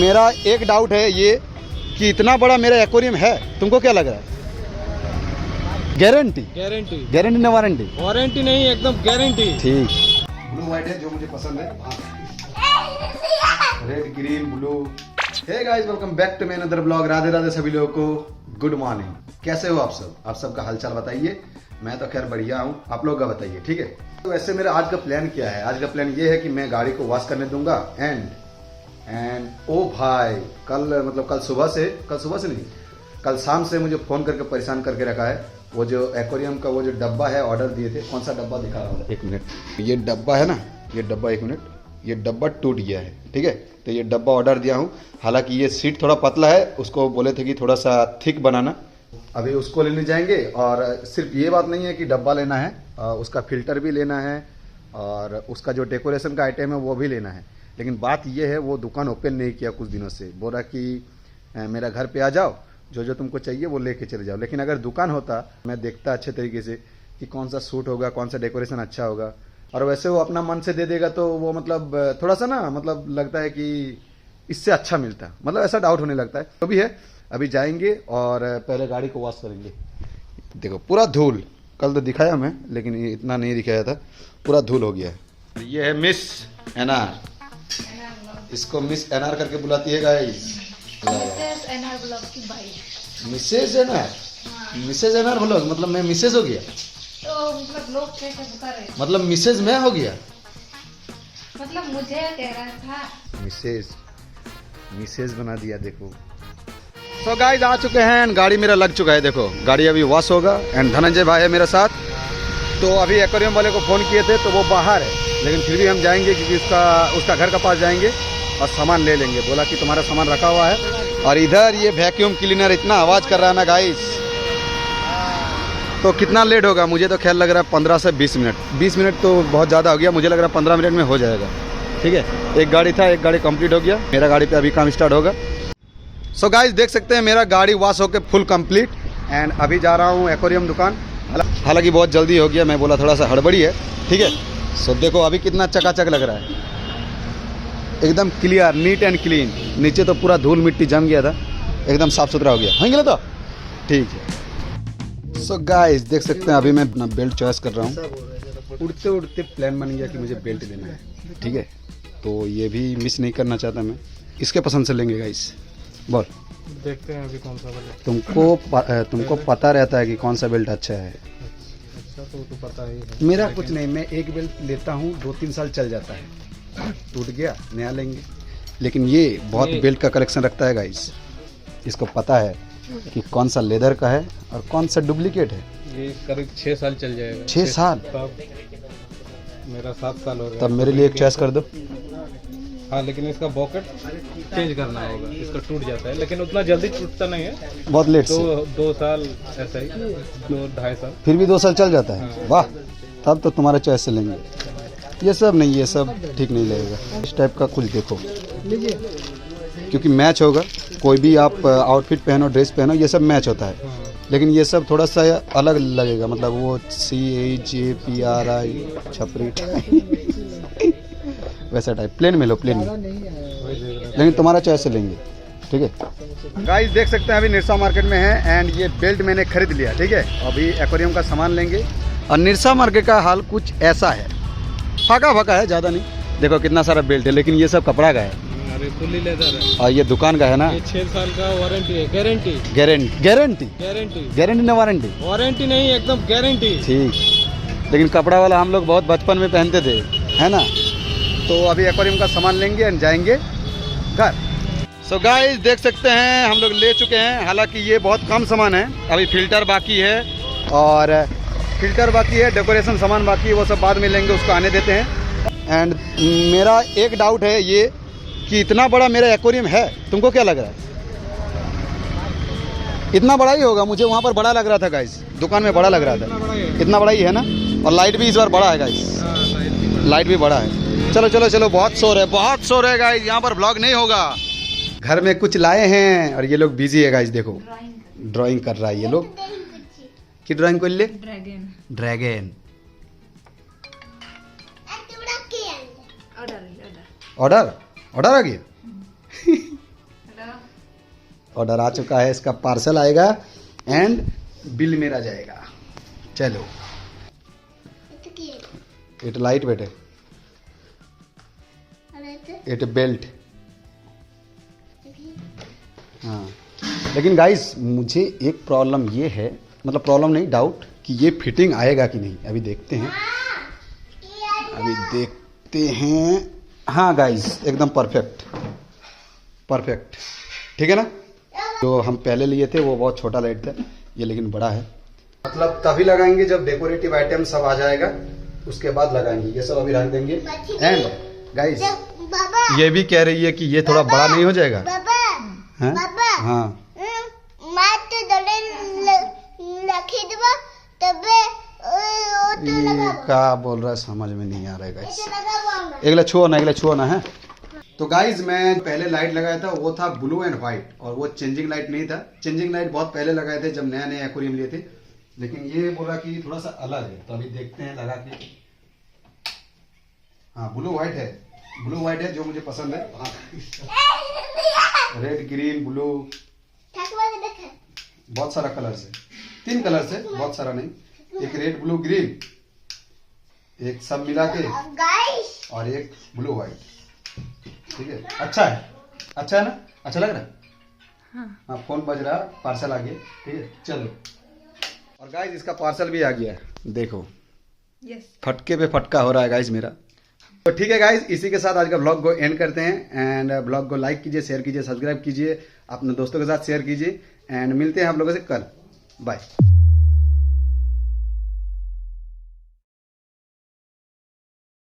मेरा एक डाउट है ये कि इतना बड़ा मेरा एक्वेरियम है, तुमको क्या लग रहा है? गारंटी गारंटी गारंटी ना वारंटी? वारंटी नहीं, एकदम गारंटी। ठीक। ब्लू व्हाइट है जो मुझे पसंद है, red green blue. Hey guys, welcome back to my another blog. Radhe Radhe सभी लोगों को, गुड मॉर्निंग। कैसे हो आप सब? आप सबका हालचाल बताइए। मैं तो खैर बढ़िया हूँ, आप लोग का बताइए। ठीक है, तो वैसे मेरा आज का प्लान क्या है? आज का प्लान ये है कि मैं गाड़ी को वॉश करने दूंगा एंड ओ भाई, कल सुबह से नहीं, कल शाम से मुझे फोन करके परेशान करके रखा है। वो जो एक्वेरियम का वो जो डब्बा है, ऑर्डर दिए थे, कौन सा डब्बा दिखा रहा हूँ, एक मिनट। ये डब्बा है ना, ये डब्बा, एक मिनट, ये डब्बा टूट गया है। ठीक है, तो ये डब्बा ऑर्डर दिया हूँ। हालांकि ये सीट थोड़ा पतला है, उसको बोले थे कि थोड़ा सा थिक बनाना। अभी उसको लेने जाएंगे। और सिर्फ ये बात नहीं है कि डब्बा लेना है, उसका फिल्टर भी लेना है और उसका जो डेकोरेशन का आइटम है वो भी लेना है। लेकिन बात ये है, वो दुकान ओपन नहीं किया कुछ दिनों से। बोला कि मेरा घर पे आ जाओ, जो जो तुमको चाहिए वो लेके चले जाओ। लेकिन अगर दुकान होता, मैं देखता अच्छे तरीके से कि कौन सा सूट होगा, कौन सा डेकोरेशन अच्छा होगा। और वैसे वो अपना मन से दे देगा तो वो थोड़ा सा ना लगता है कि इससे अच्छा मिलता, ऐसा डाउट होने लगता है। तो भी है, अभी जाएंगे और पहले गाड़ी को वॉश करेंगे। देखो पूरा धूल, कल तो दिखाया मैं लेकिन ये इतना नहीं दिखाया था, पूरा धूल हो गया है। ये है मिस एनआर, इसको मिस एनआर करके बुलाती है guys. Mrs NR, Mrs NR blog, मतलब मैं मिसेज हो गया तो लोग कैसे बता रहे? मतलब मिसेज मैं हो गया, मुझे कह रहा था मिसेज बना दिया। देखो तो गाइस आ चुके हैं, गाड़ी मेरा लग चुका है। देखो गाड़ी अभी वॉश होगा एंड धनंजय भाई है मेरे साथ। तो अभी एक्वेरियम वाले को फ़ोन किए थे तो वो बाहर है, लेकिन फिर भी हम जाएंगे क्योंकि उसका घर का पास जाएंगे और सामान ले लेंगे। बोला कि तुम्हारा सामान रखा हुआ है। और इधर ये वैक्यूम क्लीनर इतना आवाज़ कर रहा है ना गाइस। तो कितना लेट होगा? मुझे तो ख्याल लग रहा है 15 से 20 मिनट। 20 मिनट तो बहुत ज़्यादा हो गया, मुझे लग रहा है 15 मिनट में हो जाएगा। ठीक है, एक गाड़ी था, एक गाड़ी कंप्लीट हो गया। मेरा गाड़ी पे अभी काम स्टार्ट होगा। सो गाइस देख सकते हैं मेरा गाड़ी वॉश होकर फुल कंप्लीट एंड अभी जा रहा हूँ एक्वेरियम दुकान। हालांकि बहुत जल्दी हो गया, मैं बोला थोड़ा सा हड़बड़ी है। ठीक है, सो देखो अभी कितना चकाचक लग रहा है, एकदम क्लियर, नीट एंड क्लीन। नीचे तो पूरा धूल मिट्टी जम गया था, एकदम साफ सुथरा हो गया। होंगे तो ठीक है। सो गाइस देख सकते हैं अभी मैं अपना बेल्ट चॉइस कर रहा हूँ। उड़ते उड़ते प्लान बन गया कि मुझे बेल्ट लेना है। ठीक है, तो ये भी मिस नहीं करना चाहता मैं। इसके पसंद से लेंगे गाइस। बोल, देखते हैं अभी कौन सा बेल्ट। तुमको पता रहता है कि कौन सा बेल्ट अच्छा है। अच्छा तो पता ही है। मेरा कुछ नहीं, मैं एक बेल्ट लेता हूँ, 2-3 साल चल जाता है, टूट गया नया लेंगे। लेकिन ये बहुत बेल्ट का कलेक्शन रखता है गाइस। इसको पता है कि कौन सा लेदर का है और कौन सा डुप्लीकेट है। ये करीब 6 साल चल जाएगा। 6 साल? तब मेरा 7 साल हो गया। तब मेरे लिए एक चॉइस कर दो। हाँ, लेकिन इसका बॉकेट चेंज करना होगा, इसका टूट जाता है लेकिन उतना जल्दी टूटता नहीं है, बहुत लेट से। 2 साल ऐसा ही, 2-2.5 साल, फिर भी 2 साल चल जाता है। हाँ। वाह, तब तो तुम्हारा चॉइस से लेंगे। ये सब नहीं, ये सब ठीक नहीं लगेगा। इस टाइप का कुछ देखो, क्योंकि मैच होगा। कोई भी आप आउटफिट पहनो, ड्रेस पहनो, ये सब मैच होता है। लेकिन ये सब थोड़ा सा अलग लगेगा, वो CAJPRI छपरी वैसा टाइप। प्लेन में लो, प्लेन में, लेकिन तुम्हारा चॉइस से लेंगे। ठीक है गाइस देख सकते हैं अभी निरसा मार्केट में है एंड ये बेल्ट मैंने खरीद लिया। ठीक है, अभी एक्वेरियम का सामान लेंगे। और निरसा मार्केट का हाल कुछ ऐसा है, फाका फाका है, ज़्यादा नहीं। देखो कितना सारा बेल्ट है, लेकिन ये सब कपड़ा का है। अरे फुल्ली लेदर है। और ये दुकान का है ना। ये 6 साल का वारंटी है, गारंटी गारंटी ना वारंटी? वारंटी नहीं, एकदम गारंटी। ठीक, लेकिन कपड़ा वाला हम लोग बहुत बचपन में पहनते थे, है ना। तो अभी एक्वेरियम का सामान लेंगे एंड जाएंगे घर। सो गाइस देख सकते हैं हम लोग ले चुके हैं। हालांकि ये बहुत कम सामान है, अभी फिल्टर बाकी है और डेकोरेशन सामान बाकी है, वो सब बाद में लेंगे, उसको आने देते हैं। एंड मेरा एक डाउट है ये कि इतना बड़ा मेरा एक्वेरियम है, तुमको क्या लग रहा है? इतना बड़ा ही होगा, मुझे वहाँ पर बड़ा लग रहा था गाइस, दुकान में बड़ा लग रहा था। इतना बड़ा ही है ना। और लाइट भी इस बार बड़ा है गाइस, लाइट भी बड़ा है। चलो चलो चलो, बहुत शोर है गाइस, यहाँ पर ब्लॉग नहीं होगा। घर में कुछ लाए हैं और ये लोग बिजी है गाइस। देखो ड्राइंग कर रहा है ये लोग। की ड्राइंग कर ले? ड्रैगन। ऑर्डर आ गया। ऑर्डर आ चुका है, इसका पार्सल आएगा एंड बिल मेरा जाएगा। चलो इट लाइट वेट है, इट बेल्ट। हाँ लेकिन गाइस मुझे एक प्रॉब्लम ये है, मतलब प्रॉब्लम नहीं, डाउट कि ये फिटिंग आएगा कि नहीं। अभी देखते हैं, अभी देखते हैं। हाँ गाइस एकदम परफेक्ट परफेक्ट, ठीक है ना। जो हम पहले लिए थे वो बहुत छोटा लाइट था, ये लेकिन बड़ा है। मतलब तभी लगाएंगे जब डेकोरेटिव आइटम सब आ जाएगा, उसके बाद लगाएंगे। ये सब अभी रख देंगे। एंड गाइस ये भी कह रही है कि ये थोड़ा बड़ा नहीं हो जाएगा। हाँ हाँ ये क्या बोल रहा है समझ में नहीं आ रहा है गाइस। अगला छुओ ना है। तो गाइज मैं पहले लाइट लगाया था वो था ब्लू एंड व्हाइट, और वो चेंजिंग लाइट नहीं था। चेंजिंग लाइट बहुत पहले लगाए थे जब नया नया एक्वेरियम लिए थे, लेकिन ये बोला कि थोड़ा सा अलग है, तो अभी देखते हैं लगा के। हाँ ब्लू व्हाइट है जो मुझे पसंद है। रेड ग्रीन ब्लू बहुत सारा कलर से, 3 कलर से, बहुत सारा नहीं, एक रेड ब्लू ग्रीन, एक सब मिला के, और एक ब्लू व्हाइट। ठीक है, अच्छा है ना, अच्छा लग रहा है। हाँ फोन बज रहा, पार्सल आ गया। ठीक है चलो। और गाइस इसका पार्सल भी आ गया, देखो फटके पे फटका हो रहा है गाइस मेरा। तो ठीक है गाइस, इसी के साथ आज का ब्लॉग को एंड करते हैं। एंड ब्लॉग को लाइक कीजिए, शेयर कीजिए, सब्सक्राइब कीजिए, अपने दोस्तों के साथ शेयर कीजिए, एंड मिलते हैं आप लोगों से कल। बाय।